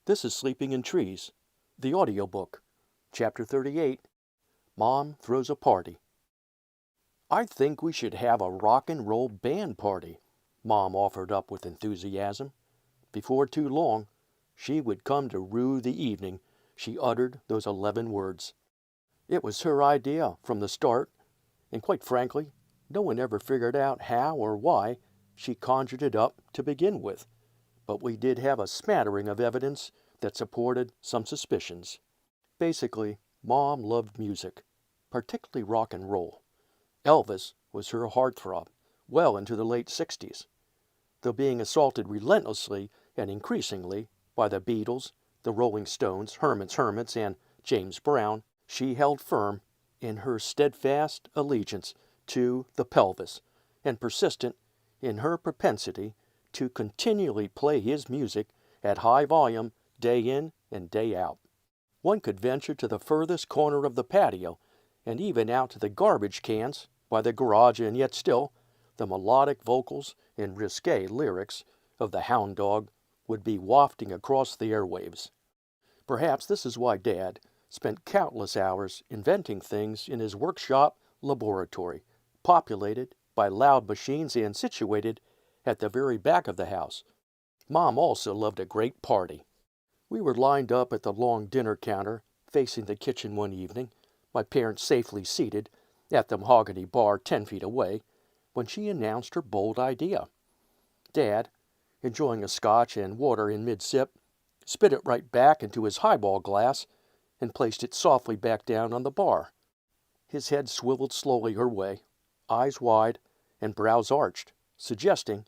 This is Sleeping in Trees, the audiobook, Chapter 38, Mom Throws a Party. "I think we should have a rock and roll band party," Mom offered up with enthusiasm. Before too long, she would come to rue the evening she uttered those 11 words. It was her idea from the start, and quite frankly, no one ever figured out how or why she conjured it up to begin with. But we did have a smattering of evidence that supported some suspicions. Basically, Mom loved music, particularly rock and roll. Elvis was her heartthrob, well into the late 60s. Though being assaulted relentlessly and increasingly by the Beatles, the Rolling Stones, Herman's Hermits, and James Brown, she held firm in her steadfast allegiance to the pelvis, and persistent in her propensity to continually play his music at high volume day in and day out. One could venture to the furthest corner of the patio, and even out to the garbage cans by the garage, and yet still the melodic vocals and risque lyrics of the Hound Dog would be wafting across the airwaves. Perhaps this is why Dad spent countless hours inventing things in his workshop laboratory, populated by loud machines and situated at the very back of the house. Mom also loved a great party. We were lined up at the long dinner counter facing the kitchen one evening, my parents safely seated at the mahogany bar 10 feet away, when she announced her bold idea. Dad, enjoying a scotch and water in mid-sip, spit it right back into his highball glass and placed it softly back down on the bar. His head swiveled slowly her way, eyes wide and brows arched, suggesting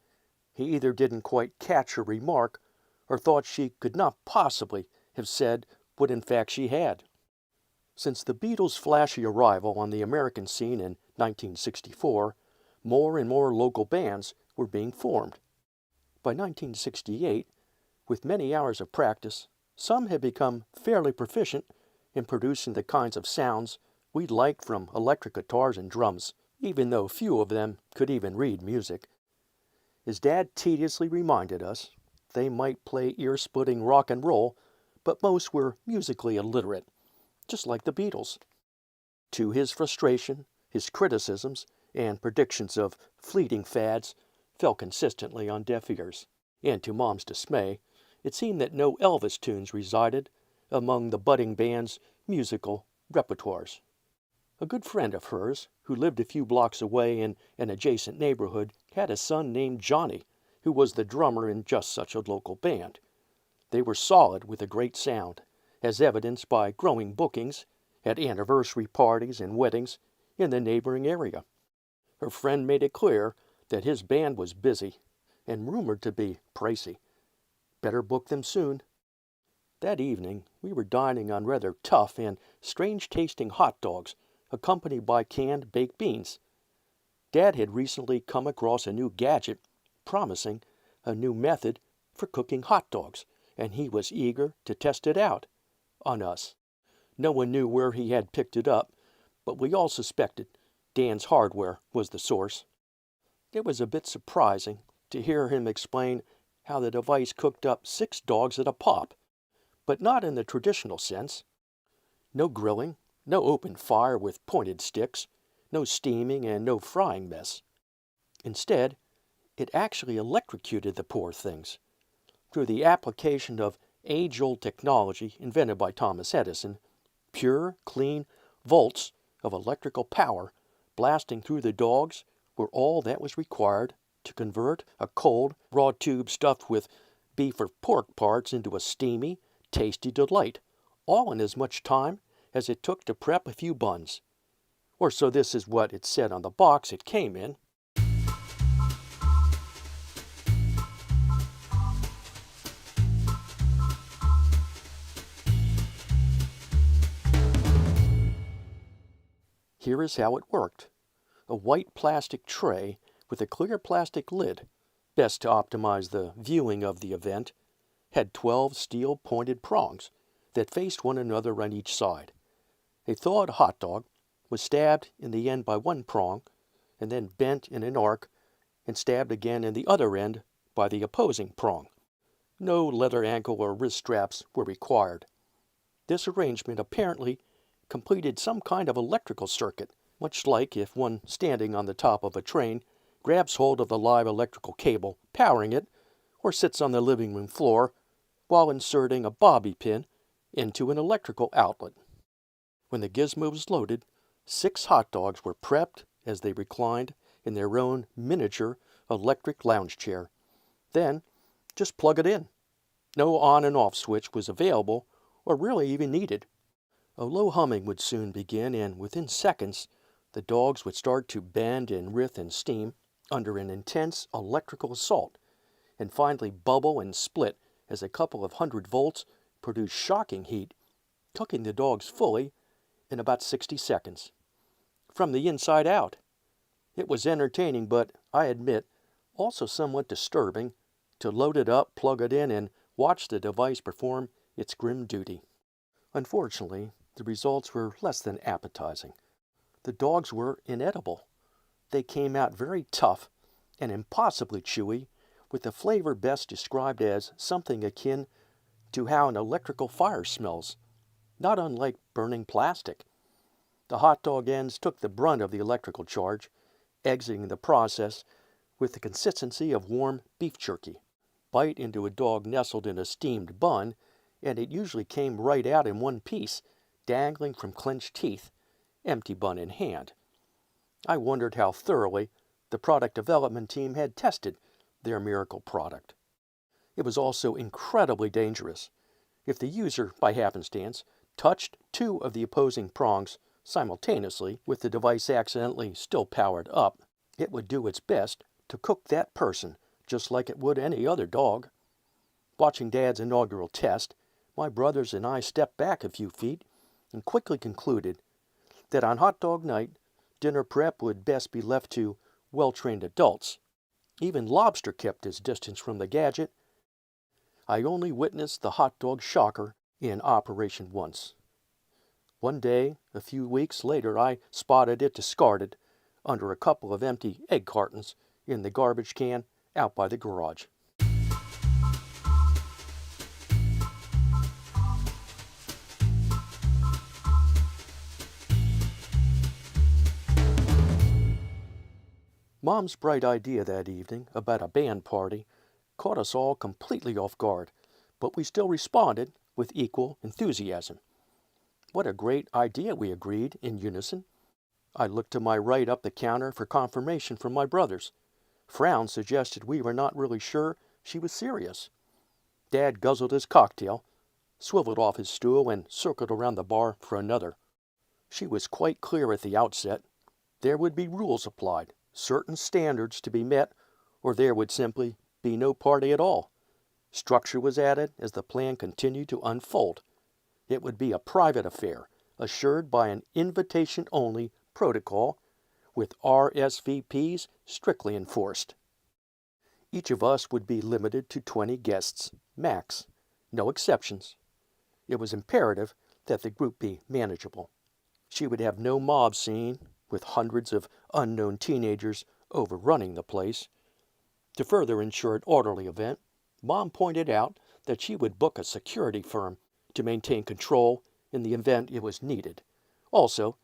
he either didn't quite catch her remark or thought she could not possibly have said what in fact she had. Since the Beatles' flashy arrival on the American scene in 1964, more and more local bands were being formed. By 1968, with many hours of practice, some had become fairly proficient in producing the kinds of sounds we liked from electric guitars and drums, even though few of them could even read music. As Dad tediously reminded us, they might play ear-splitting rock and roll, but most were musically illiterate, just like the Beatles. To his frustration, his criticisms and predictions of fleeting fads fell consistently on deaf ears, and to Mom's dismay, it seemed that no Elvis tunes resided among the budding band's musical repertoires. A good friend of hers, who lived a few blocks away in an adjacent neighborhood, had a son named Johnny, who was the drummer in just such a local band. They were solid with a great sound, as evidenced by growing bookings at anniversary parties and weddings in the neighboring area. Her friend made it clear that his band was busy and rumored to be pricey. Better book them soon. That evening, we were dining on rather tough and strange-tasting hot dogs, accompanied by canned baked beans. Dad had recently come across a new gadget promising a new method for cooking hot dogs, and he was eager to test it out on us. No one knew where he had picked it up, but we all suspected Dan's Hardware was the source. It was a bit surprising to hear him explain how the device cooked up 6 dogs at a pop, but not in the traditional sense. No grilling, no open fire with pointed sticks, no steaming and no frying mess. Instead, it actually electrocuted the poor things. Through the application of age-old technology invented by Thomas Edison, pure, clean volts of electrical power blasting through the dogs were all that was required to convert a cold, raw tube stuffed with beef or pork parts into a steamy, tasty delight, all in as much time as it took to prep a few buns. Or so this is what it said on the box it came in. Here is how it worked. A white plastic tray with a clear plastic lid, best to optimize the viewing of the event, had 12 steel-pointed prongs that faced one another on each side. A thawed hot dog was stabbed in the end by one prong, and then bent in an arc and stabbed again in the other end by the opposing prong. No leather ankle or wrist straps were required. This arrangement apparently completed some kind of electrical circuit, much like if one standing on the top of a train grabs hold of the live electrical cable powering it, or sits on the living room floor while inserting a bobby pin into an electrical outlet. When the gizmo was loaded, 6 hot dogs were prepped as they reclined in their own miniature electric lounge chair. Then, just plug it in. No on and off switch was available or really even needed. A low humming would soon begin, and within seconds, the dogs would start to bend and writhe in steam under an intense electrical assault, and finally bubble and split as a couple of 100 volts produced shocking heat, cooking the dogs fully in about 60 seconds. From the inside out. It was entertaining, but, I admit, also somewhat disturbing to load it up, plug it in, and watch the device perform its grim duty. Unfortunately, the results were less than appetizing. The dogs were inedible. They came out very tough and impossibly chewy, with the flavor best described as something akin to how an electrical fire smells, not unlike burning plastic. The hot dog ends took the brunt of the electrical charge, exiting the process with the consistency of warm beef jerky. Bite into a dog nestled in a steamed bun, and it usually came right out in one piece, dangling from clenched teeth, empty bun in hand. I wondered how thoroughly the product development team had tested their miracle product. It was also incredibly dangerous. If the user, by happenstance, touched 2 of the opposing prongs simultaneously with the device accidentally still powered up, it would do its best to cook that person just like it would any other dog. Watching Dad's inaugural test, my brothers and I stepped back a few feet and quickly concluded that on hot dog night, dinner prep would best be left to well-trained adults. Even Lobster kept his distance from the gadget. I only witnessed the hot dog shocker in operation once. One day, a few weeks later, I spotted it discarded under a couple of empty egg cartons in the garbage can out by the garage. Mom's bright idea that evening about a band party caught us all completely off guard, but we still responded with equal enthusiasm. What a great idea, we agreed in unison. I looked to my right up the counter for confirmation from my brothers. Frowns suggested we were not really sure she was serious. Dad guzzled his cocktail, swiveled off his stool, and circled around the bar for another. She was quite clear at the outset. There would be rules applied, certain standards to be met, or there would simply be no party at all. Structure was added as the plan continued to unfold. It would be a private affair, assured by an invitation-only protocol, with RSVPs strictly enforced. Each of us would be limited to 20 guests, max, no exceptions. It was imperative that the group be manageable. She would have no mob scene, with hundreds of unknown teenagers overrunning the place. To further ensure an orderly event, Mom pointed out that she would book a security firm to maintain control in the event it was needed. Also,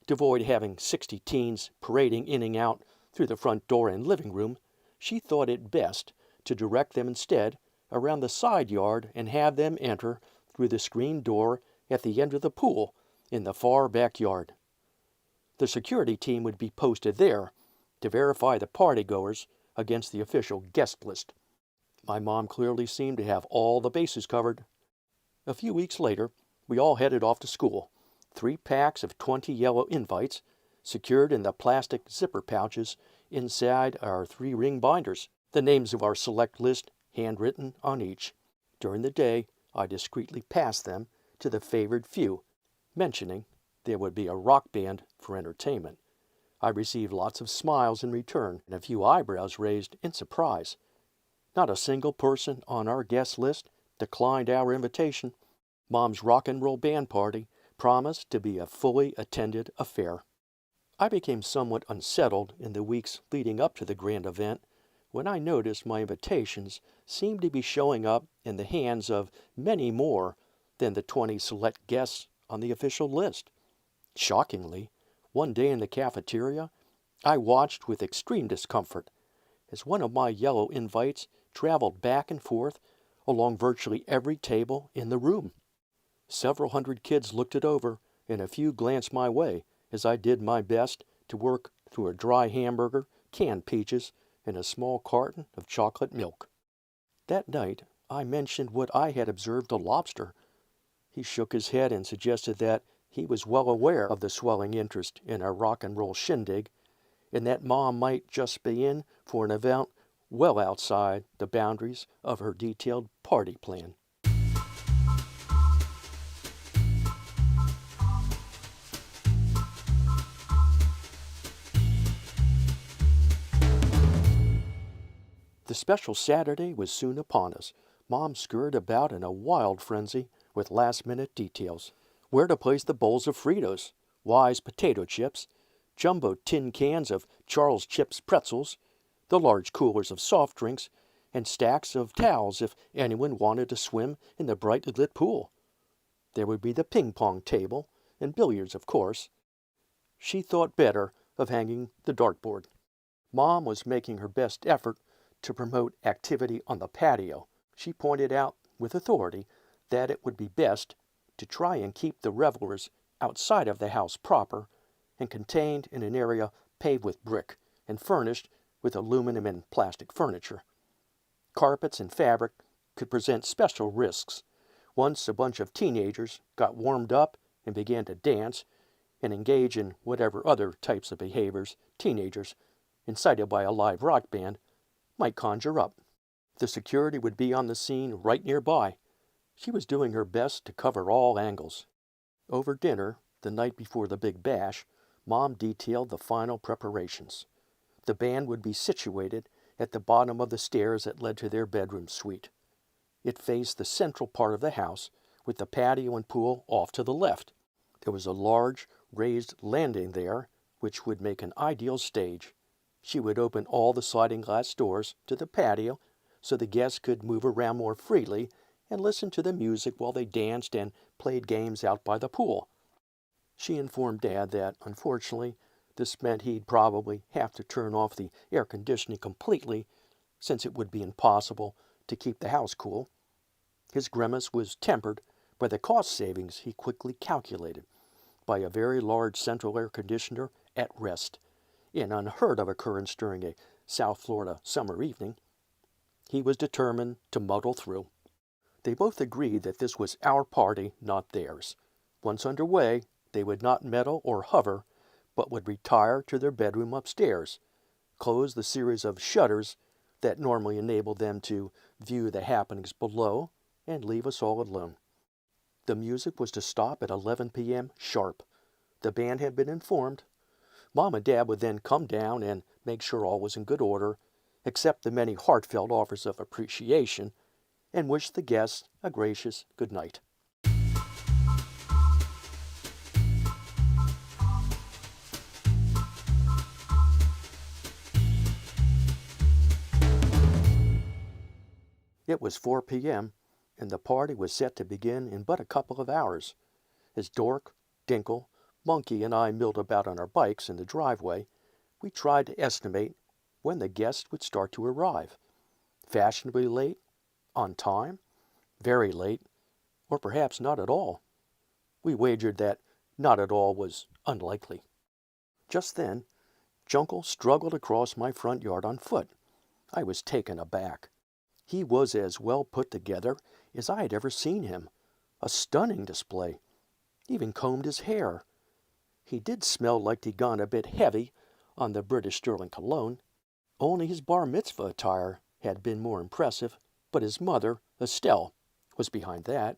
to avoid having 60 teens parading in and out through the front door and living room, she thought it best to direct them instead around the side yard and have them enter through the screen door at the end of the pool in the far backyard. The security team would be posted there to verify the partygoers against the official guest list. My mom clearly seemed to have all the bases covered. A few weeks later, we all headed off to school. 3 packs of 20 yellow invites, secured in the plastic zipper pouches inside our 3-ring binders, the names of our select list handwritten on each. During the day, I discreetly passed them to the favored few, mentioning there would be a rock band for entertainment. I received lots of smiles in return and a few eyebrows raised in surprise. Not a single person on our guest list declined our invitation. Mom's rock and roll band party promised to be a fully attended affair. I became somewhat unsettled in the weeks leading up to the grand event when I noticed my invitations seemed to be showing up in the hands of many more than the 20 select guests on the official list. Shockingly, one day in the cafeteria, I watched with extreme discomfort as one of my yellow invites traveled back and forth along virtually every table in the room. Several hundred kids looked it over, and a few glanced my way as I did my best to work through a dry hamburger, canned peaches, and a small carton of chocolate milk. That night, I mentioned what I had observed of Lobster. He shook his head and suggested that he was well aware of the swelling interest in our rock and roll shindig, and that Mom might just be in for an event well outside the boundaries of her detailed party plan. The special Saturday was soon upon us. Mom scurried about in a wild frenzy with last-minute details. Where to place the bowls of Fritos, Wise potato chips, jumbo tin cans of Charles Chips pretzels, the large coolers of soft drinks, and stacks of towels if anyone wanted to swim in the brightly lit pool. There would be the ping-pong table, and billiards, of course. She thought better of hanging the dartboard. Mom was making her best effort to promote activity on the patio. She pointed out with authority that it would be best to try and keep the revelers outside of the house proper and contained in an area paved with brick and furnished with aluminum and plastic furniture. Carpets and fabric could present special risks. Once a bunch of teenagers got warmed up and began to dance and engage in whatever other types of behaviors teenagers, incited by a live rock band, might conjure up. The security would be on the scene right nearby. She was doing her best to cover all angles. Over dinner, the night before the big bash, Mom detailed the final preparations. The band would be situated at the bottom of the stairs that led to their bedroom suite. It faced the central part of the house, with the patio and pool off to the left. There was a large, raised landing there, which would make an ideal stage. She would open all the sliding glass doors to the patio so the guests could move around more freely and listen to the music while they danced and played games out by the pool. She informed Dad that, unfortunately, this meant he'd probably have to turn off the air conditioning completely, since it would be impossible to keep the house cool. His grimace was tempered by the cost savings he quickly calculated by a very large central air conditioner at rest, an unheard of occurrence during a South Florida summer evening. He was determined to muddle through. They both agreed that this was our party, not theirs. Once underway, they would not meddle or hover, but would retire to their bedroom upstairs, close the series of shutters that normally enabled them to view the happenings below, and leave us all alone. The music was to stop at 11 p.m. sharp. The band had been informed. Mom and Dad would then come down and make sure all was in good order, accept the many heartfelt offers of appreciation, and wish the guests a gracious good night. It was 4 p.m., and the party was set to begin in but a couple of hours. As Dork, Dinkle, Monkey, and I milled about on our bikes in the driveway, we tried to estimate when the guests would start to arrive. Fashionably late? On time? Very late? Or perhaps not at all? We wagered that not at all was unlikely. Just then, Jungle struggled across my front yard on foot. I was taken aback. He was as well put together as I had ever seen him. A stunning display. Even combed his hair. He did smell like he'd gone a bit heavy on the British Sterling cologne. Only his bar mitzvah attire had been more impressive, but his mother, Estelle, was behind that.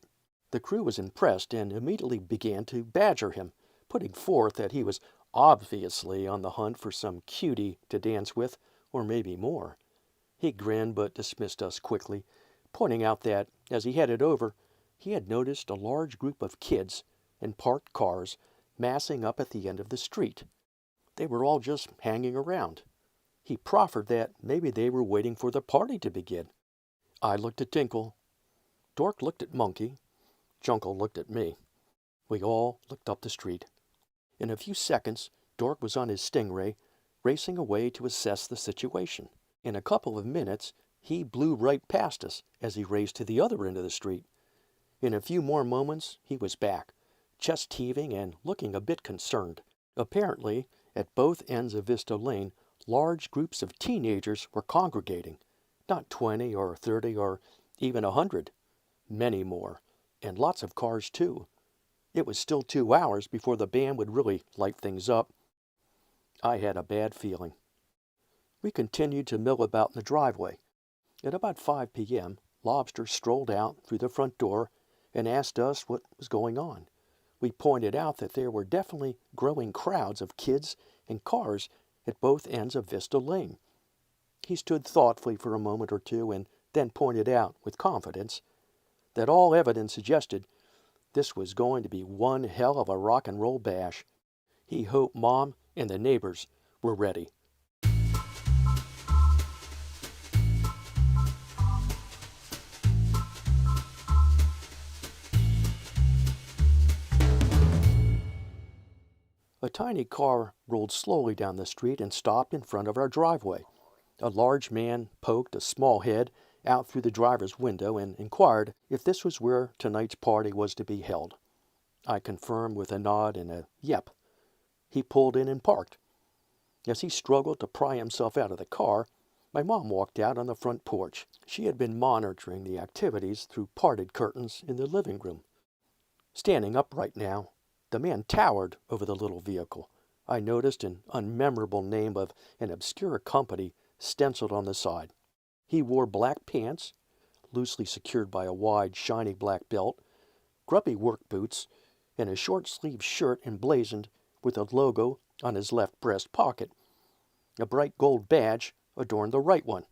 The crew was impressed and immediately began to badger him, putting forth that he was obviously on the hunt for some cutie to dance with, or maybe more. He grinned but dismissed us quickly, pointing out that, as he headed over, he had noticed a large group of kids in parked cars massing up at the end of the street. They were all just hanging around. He proffered that maybe they were waiting for the party to begin. I looked at Tinkle. Dork looked at Monkey. Jungle looked at me. We all looked up the street. In a few seconds, Dork was on his Stingray, racing away to assess the situation. In a couple of minutes, he blew right past us as he raced to the other end of the street. In a few more moments, he was back, chest heaving and looking a bit concerned. Apparently, at both ends of Vista Lane, large groups of teenagers were congregating. Not 20 or 30 or even 100. Many more. And lots of cars, too. It was still 2 hours before the band would really light things up. I had a bad feeling. We continued to mill about in the driveway. At about 5 p.m., Lobster strolled out through the front door and asked us what was going on. We pointed out that there were definitely growing crowds of kids and cars at both ends of Vista Lane. He stood thoughtfully for a moment or two and then pointed out with confidence that all evidence suggested this was going to be one hell of a rock and roll bash. He hoped Mom and the neighbors were ready. A tiny car rolled slowly down the street and stopped in front of our driveway. A large man poked a small head out through the driver's window and inquired if this was where tonight's party was to be held. I confirmed with a nod and a yep. He pulled in and parked. As he struggled to pry himself out of the car, my mom walked out on the front porch. She had been monitoring the activities through parted curtains in the living room. Standing upright now, the man towered over the little vehicle. I noticed an unmemorable name of an obscure company stenciled on the side. He wore black pants, loosely secured by a wide, shiny black belt, grubby work boots, and a short-sleeved shirt emblazoned with a logo on his left breast pocket. A bright gold badge adorned the right one.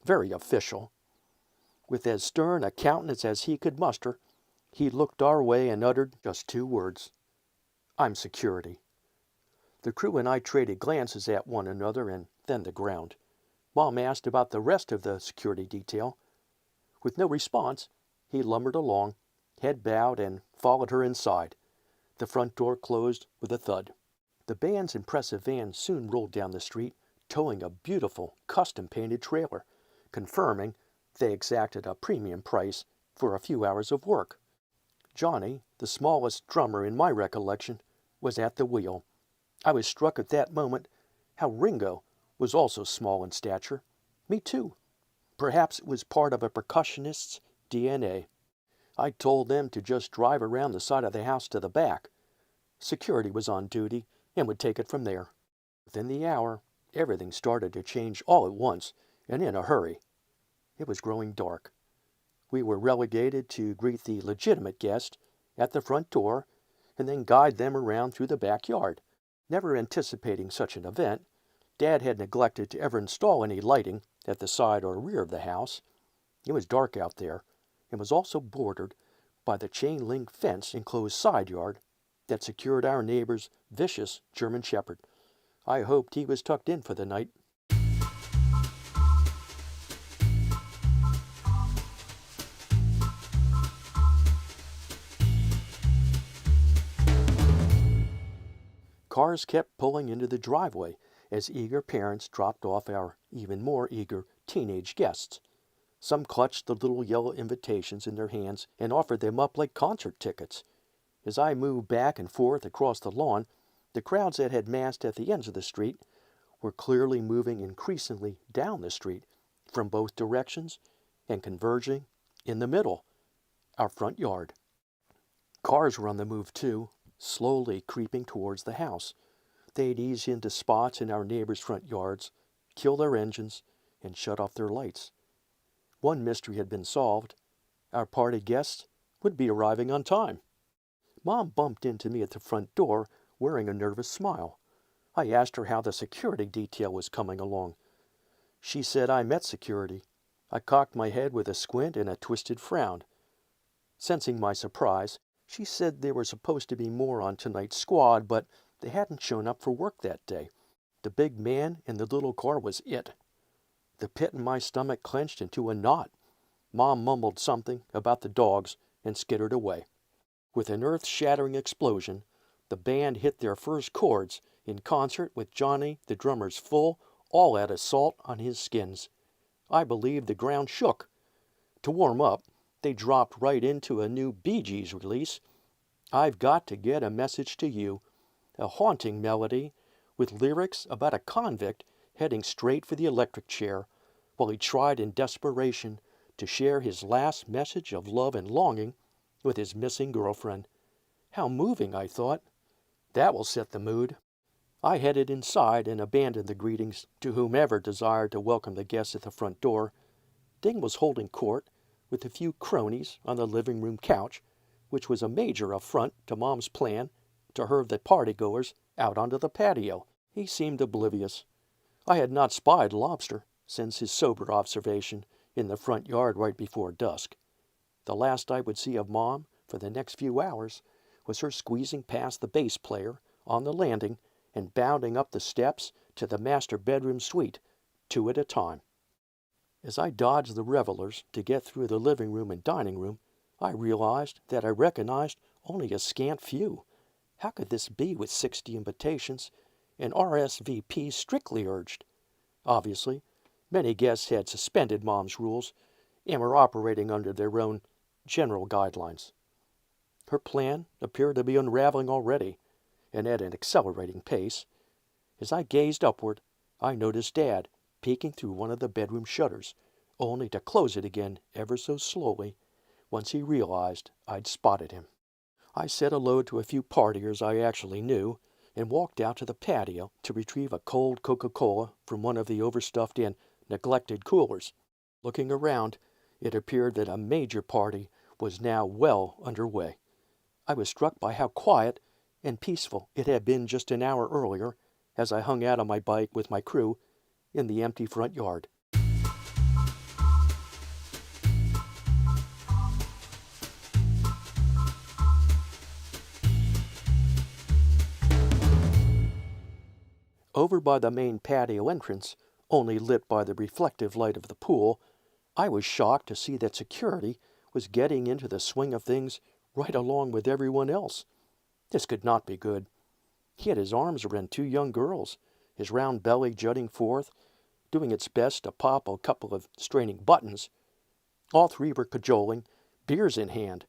Very official. With as stern a countenance as he could muster, he looked our way and uttered just 2 words. "I'm security." The crew and I traded glances at one another and then the ground. Mom asked about the rest of the security detail. With no response, he lumbered along, head bowed, and followed her inside. The front door closed with a thud. The band's impressive van soon rolled down the street, towing a beautiful, custom-painted trailer, confirming they exacted a premium price for a few hours of work. Johnny, the smallest drummer in my recollection, was at the wheel. I was struck at that moment how Ringo was also small in stature. Me too. Perhaps it was part of a percussionist's DNA. I told them to just drive around the side of the house to the back. Security was on duty and would take it from there. Within the hour, everything started to change all at once and in a hurry. It was growing dark. We were relegated to greet the legitimate guest at the front door and then guide them around through the backyard. Never anticipating such an event, Dad had neglected to ever install any lighting at the side or rear of the house. It was dark out there and was also bordered by the chain-link fence enclosed side yard that secured our neighbor's vicious German Shepherd. I hoped he was tucked in for the night. Cars kept pulling into the driveway as eager parents dropped off our even more eager teenage guests. Some clutched the little yellow invitations in their hands and offered them up like concert tickets. As I moved back and forth across the lawn, the crowds that had massed at the ends of the street were clearly moving increasingly down the street from both directions and converging in the middle, our front yard. Cars were on the move too, slowly creeping towards the house. They'd ease into spots in our neighbors' front yards, kill their engines, and shut off their lights. One mystery had been solved. Our party guests would be arriving on time. Mom bumped into me at the front door, wearing a nervous smile. I asked her how the security detail was coming along. She said I met security. I cocked my head with a squint and a twisted frown. Sensing my surprise, she said there were supposed to be more on tonight's squad, but they hadn't shown up for work that day. The big man in the little car was it. The pit in my stomach clenched into a knot. Mom mumbled something about the dogs and skittered away. With an earth-shattering explosion, the band hit their first chords in concert with Johnny the drummer's full, all-out assault on his skins. I believe the ground shook. To warm up, they dropped right into a new Bee Gees release, I've Got to Get a Message to You, a haunting melody with lyrics about a convict heading straight for the electric chair while he tried in desperation to share his last message of love and longing with his missing girlfriend. How moving, I thought. That will set the mood. I headed inside and abandoned the greetings to whomever desired to welcome the guests at the front door. Ding was holding court with a few cronies on the living room couch, which was a major affront to Mom's plan to herd the partygoers out onto the patio. He seemed oblivious. I had not spied Lobster since his sober observation in the front yard right before dusk. The last I would see of Mom for the next few hours was her squeezing past the bass player on the landing and bounding up the steps to the master bedroom suite, 2 at a time. As I dodged the revelers to get through the living room and dining room, I realized that I recognized only a scant few. How could this be with 60 invitations and RSVP strictly urged? Obviously, many guests had suspended Mom's rules and were operating under their own general guidelines. Her plan appeared to be unraveling already, and at an accelerating pace. As I gazed upward, I noticed Dad peeking through one of the bedroom shutters, only to close it again ever so slowly once he realized I'd spotted him. I said hello to a few partiers I actually knew and walked out to the patio to retrieve a cold Coca-Cola from one of the overstuffed and neglected coolers. Looking around, it appeared that a major party was now well underway. I was struck by how quiet and peaceful it had been just an hour earlier as I hung out on my bike with my crew in the empty front yard. Over by the main patio entrance, only lit by the reflective light of the pool, I was shocked to see that security was getting into the swing of things right along with everyone else. This could not be good. He had his arms around 2 young girls, his round belly jutting forth, doing its best to pop a couple of straining buttons. All 3 were cajoling, beers in hand,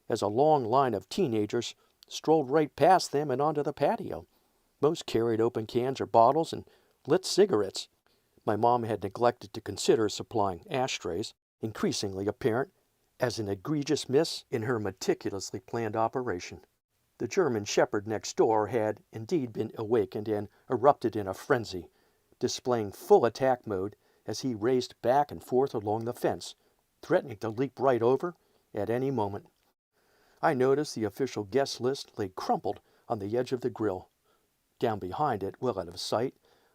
as a long line of teenagers strolled right past them and onto the patio. Most carried open cans or bottles and lit cigarettes. My mom had neglected to consider supplying ashtrays, increasingly apparent as an egregious miss in her meticulously planned operation. The German shepherd next door had indeed been awakened and erupted in a frenzy, displaying full attack mode as he raced back and forth along the fence, threatening to leap right over at any moment. I noticed the official guest list lay crumpled on the edge of the grill. Down behind it, well out of sight,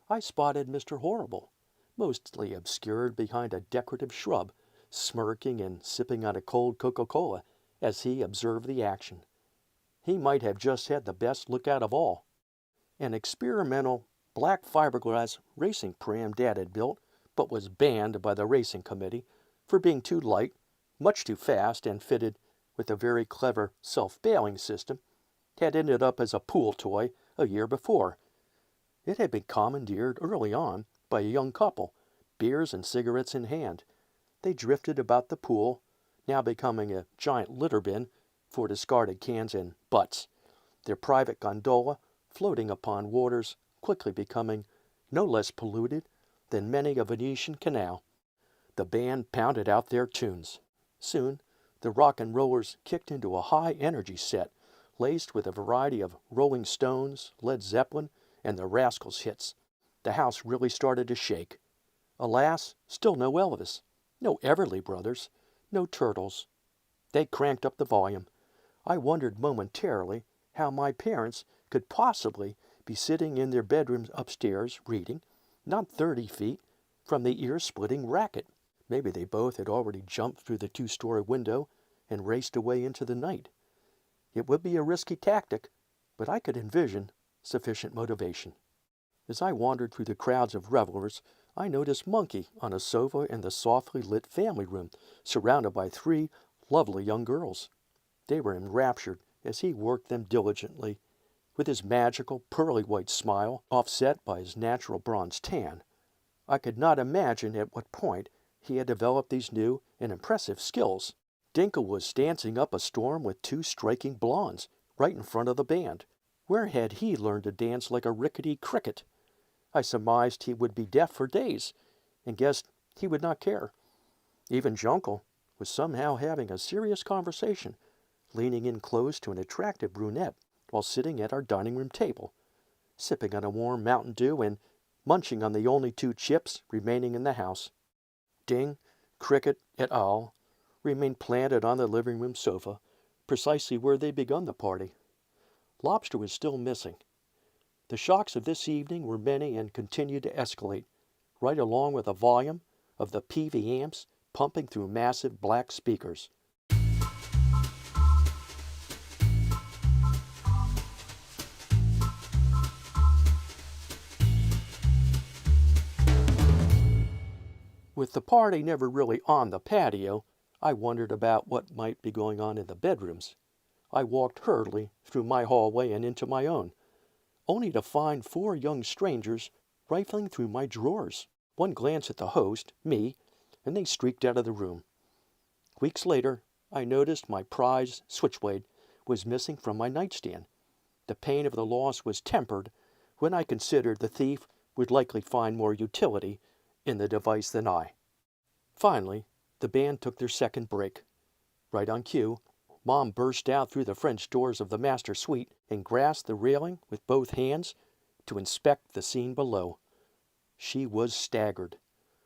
I spotted Mr. Horrible, mostly obscured behind a decorative shrub, smirking and sipping on a cold Coca-Cola as he observed the action. He might have just had the best lookout of all. An experimental black fiberglass racing pram Dad had built, but was banned by the racing committee for being too light, much too fast, and fitted with a very clever self-bailing system, had ended up as a pool toy a year before. It had been commandeered early on by a young couple, beers and cigarettes in hand. They drifted about the pool, now becoming a giant litter bin for discarded cans and butts, their private gondola floating upon waters quickly becoming no less polluted than many a Venetian canal. The band pounded out their tunes. Soon, the rock and rollers kicked into a high-energy set, laced with a variety of Rolling Stones, Led Zeppelin, and the Rascals hits. The house really started to shake. Alas, still no Elvis, no Everly Brothers, no Turtles. They cranked up the volume. I wondered momentarily how my parents could possibly be sitting in their bedrooms upstairs reading, not 30 feet from the ear-splitting racket. Maybe they both had already jumped through the 2-story window and raced away into the night. It would be a risky tactic, but I could envision sufficient motivation. As I wandered through the crowds of revelers, I noticed Monkey on a sofa in the softly lit family room, surrounded by three lovely young girls. They were enraptured as he worked them diligently, with his magical pearly white smile offset by his natural bronze tan. I could not imagine at what point he had developed these new and impressive skills. Dinkle was dancing up a storm with two striking blondes right in front of the band. Where had he learned to dance like a rickety cricket? I surmised he would be deaf for days, and guessed he would not care. Even Jungle was somehow having a serious conversation, leaning in close to an attractive brunette while sitting at our dining room table, sipping on a warm Mountain Dew and munching on the only two chips remaining in the house. Ding, Cricket, et al. Remained planted on the living room sofa, precisely where they'd begun the party. Lobster was still missing. The shocks of this evening were many and continued to escalate, right along with the volume of the PV amps pumping through massive black speakers. With the party never really on the patio, I wondered about what might be going on in the bedrooms. I walked hurriedly through my hallway and into my own, only to find four young strangers rifling through my drawers. One glance at the host, me, and they streaked out of the room. Weeks later, I noticed my prized switchblade was missing from my nightstand. The pain of the loss was tempered when I considered the thief would likely find more utility in the device than I. Finally, the band took their second break. Right on cue, Mom burst out through the French doors of the master suite and grasped the railing with both hands to inspect the scene below. She was staggered.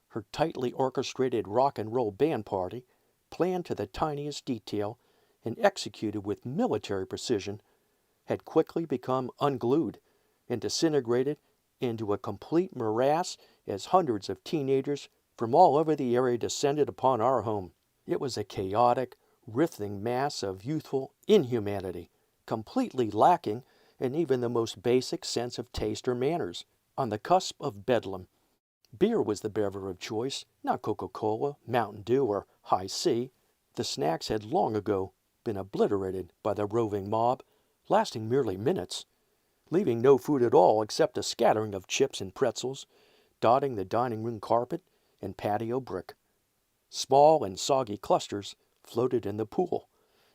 Her tightly orchestrated rock and roll band party, planned to the tiniest detail and executed with military precision, had quickly become unglued and disintegrated into a complete morass as hundreds of teenagers from all over the area descended upon our home. It was a chaotic, writhing mass of youthful inhumanity, completely lacking in even the most basic sense of taste or manners, on the cusp of bedlam. Beer was the beverage of choice, not Coca-Cola, Mountain Dew, or High C. The snacks had long ago been obliterated by the roving mob, lasting merely minutes, leaving no food at all except a scattering of chips and pretzels, dotting the dining room carpet and patio brick. Small and soggy clusters floated in the pool.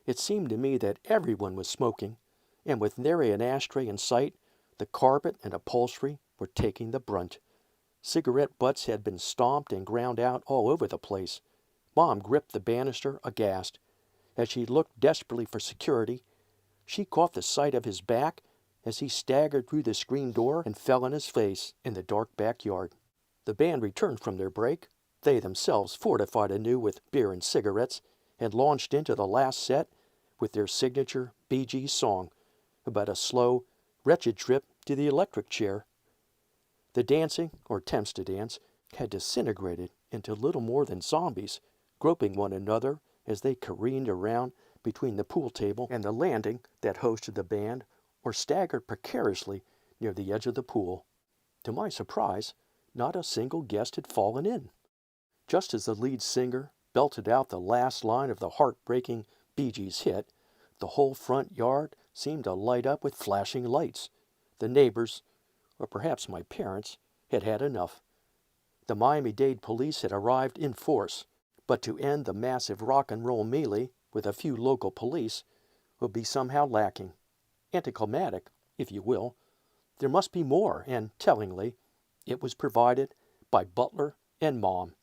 It seemed to me that everyone was smoking, and with nary an ashtray in sight, the carpet and upholstery were taking the brunt. Cigarette butts had been stomped and ground out all over the place. Mom gripped the banister aghast. As she looked desperately for security, she caught the sight of his back as he staggered through the screen door and fell on his face in the dark backyard. The band returned from their break, they themselves fortified anew with beer and cigarettes, and launched into the last set with their signature Bee Gees song about a slow, wretched trip to the electric chair. The dancing, or attempts to dance, had disintegrated into little more than zombies, groping one another as they careened around between the pool table and the landing that hosted the band, or staggered precariously near the edge of the pool. To my surprise, not a single guest had fallen in. Just as the lead singer belted out the last line of the heartbreaking Bee Gees hit, the whole front yard seemed to light up with flashing lights. The neighbors, or perhaps my parents, had had enough. The Miami-Dade police had arrived in force, but to end the massive rock and roll melee with a few local police would be somehow lacking. Anticlimactic, if you will. There must be more, and, tellingly, it was provided by Butler and Mom.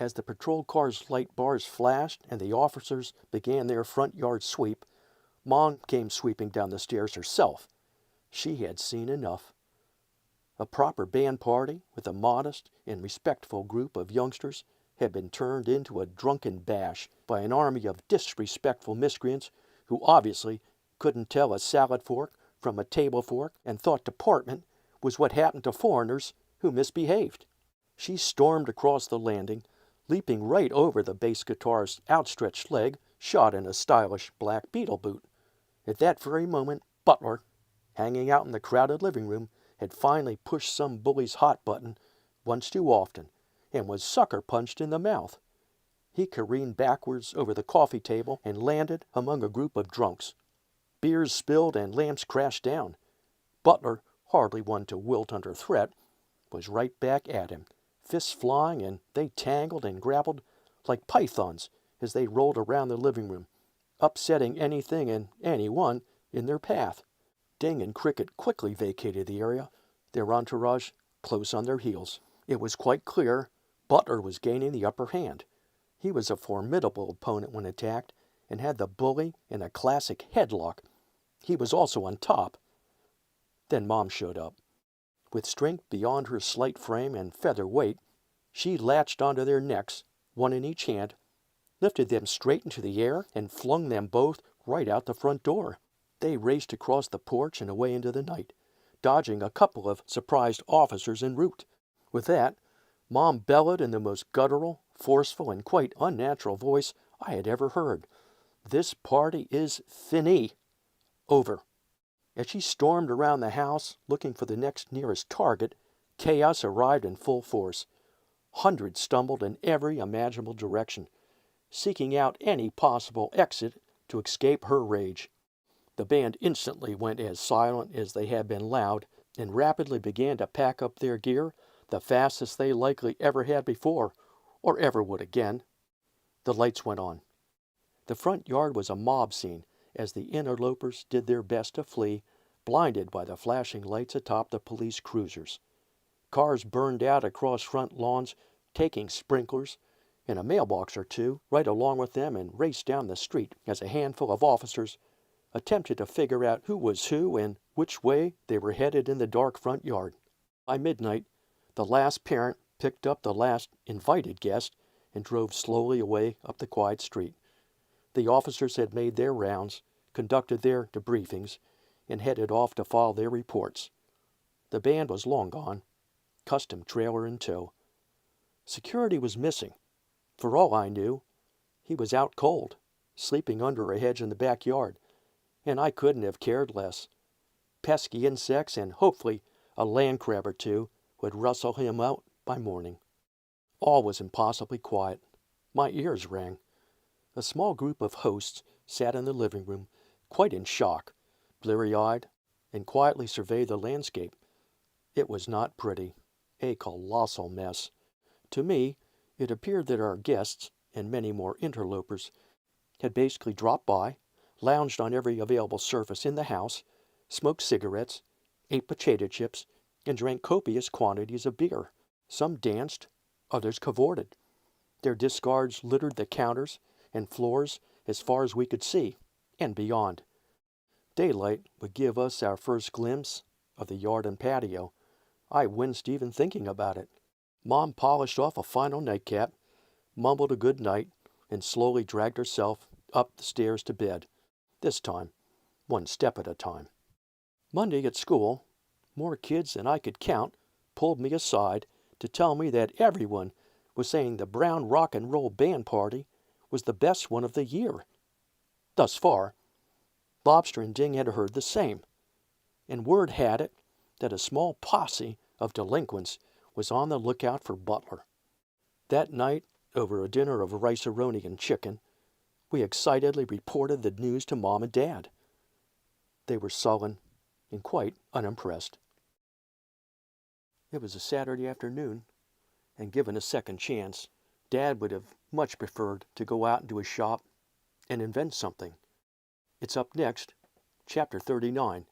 As the patrol car's light bars flashed and the officers began their front yard sweep, Mom came sweeping down the stairs herself. She had seen enough. A proper band party with a modest and respectful group of youngsters had been turned into a drunken bash by an army of disrespectful miscreants who obviously couldn't tell a salad fork from a table fork and thought deportment was what happened to foreigners who misbehaved. She stormed across the landing, Leaping right over the bass guitarist's outstretched leg, shot in a stylish black beetle boot. At that very moment, Butler, hanging out in the crowded living room, had finally pushed some bully's hot button once too often, and was sucker punched in the mouth. He careened backwards over the coffee table and landed among a group of drunks. Beers spilled and lamps crashed down. Butler, hardly one to wilt under threat, was right back at him, fists flying, and they tangled and grappled like pythons as they rolled around the living room, upsetting anything and anyone in their path. Ding and Cricket quickly vacated the area, their entourage close on their heels. It was quite clear Butler was gaining the upper hand. He was a formidable opponent when attacked, and had the bully in a classic headlock. He was also on top. Then Mom showed up. With strength beyond her slight frame and feather weight, she latched onto their necks, one in each hand, lifted them straight into the air, and flung them both right out the front door. They raced across the porch and away into the night, dodging a couple of surprised officers en route. With that, Mom bellowed in the most guttural, forceful, and quite unnatural voice I had ever heard. "This party is fini. Over." As she stormed around the house, looking for the next nearest target, chaos arrived in full force. Hundreds stumbled in every imaginable direction, seeking out any possible exit to escape her rage. The band instantly went as silent as they had been loud, and rapidly began to pack up their gear the fastest they likely ever had before, or ever would again. The lights went on. The front yard was a mob scene as the interlopers did their best to flee, blinded by the flashing lights atop the police cruisers. Cars burned out across front lawns, taking sprinklers, and a mailbox or two right along with them, and raced down the street as a handful of officers attempted to figure out who was who and which way they were headed in the dark front yard. By midnight, the last parent picked up the last invited guest and drove slowly away up the quiet street. The officers had made their rounds, conducted their debriefings, and headed off to file their reports. The band was long gone, custom trailer in tow. Security was missing. For all I knew, he was out cold, sleeping under a hedge in the backyard, and I couldn't have cared less. Pesky insects and hopefully a land crab or two would rustle him out by morning. All was impossibly quiet. My ears rang. A small group of hosts sat in the living room, quite in shock, bleary-eyed, and quietly surveyed the landscape. It was not pretty, a colossal mess. To me, it appeared that our guests, and many more interlopers, had basically dropped by, lounged on every available surface in the house, smoked cigarettes, ate potato chips, and drank copious quantities of beer. Some danced, others cavorted. Their discards littered the counters and floors as far as we could see, and beyond. Daylight would give us our first glimpse of the yard and patio. I winced even thinking about it. Mom polished off a final nightcap, mumbled a good night, and slowly dragged herself up the stairs to bed. This time, one step at a time. Monday at school, more kids than I could count pulled me aside to tell me that everyone was saying the Brown Rock and Roll Band Party was the best one of the year. Thus far, Lobster and Ding had heard the same, and word had it that a small posse of delinquents was on the lookout for Butler. That night, over a dinner of rice-a-roni and chicken, we excitedly reported the news to Mom and Dad. They were sullen and quite unimpressed. It was a Saturday afternoon, and given a second chance, Dad would have much preferred to go out into his shop and invent something. It's up next, Chapter 39,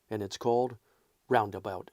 and it's called Roundabout.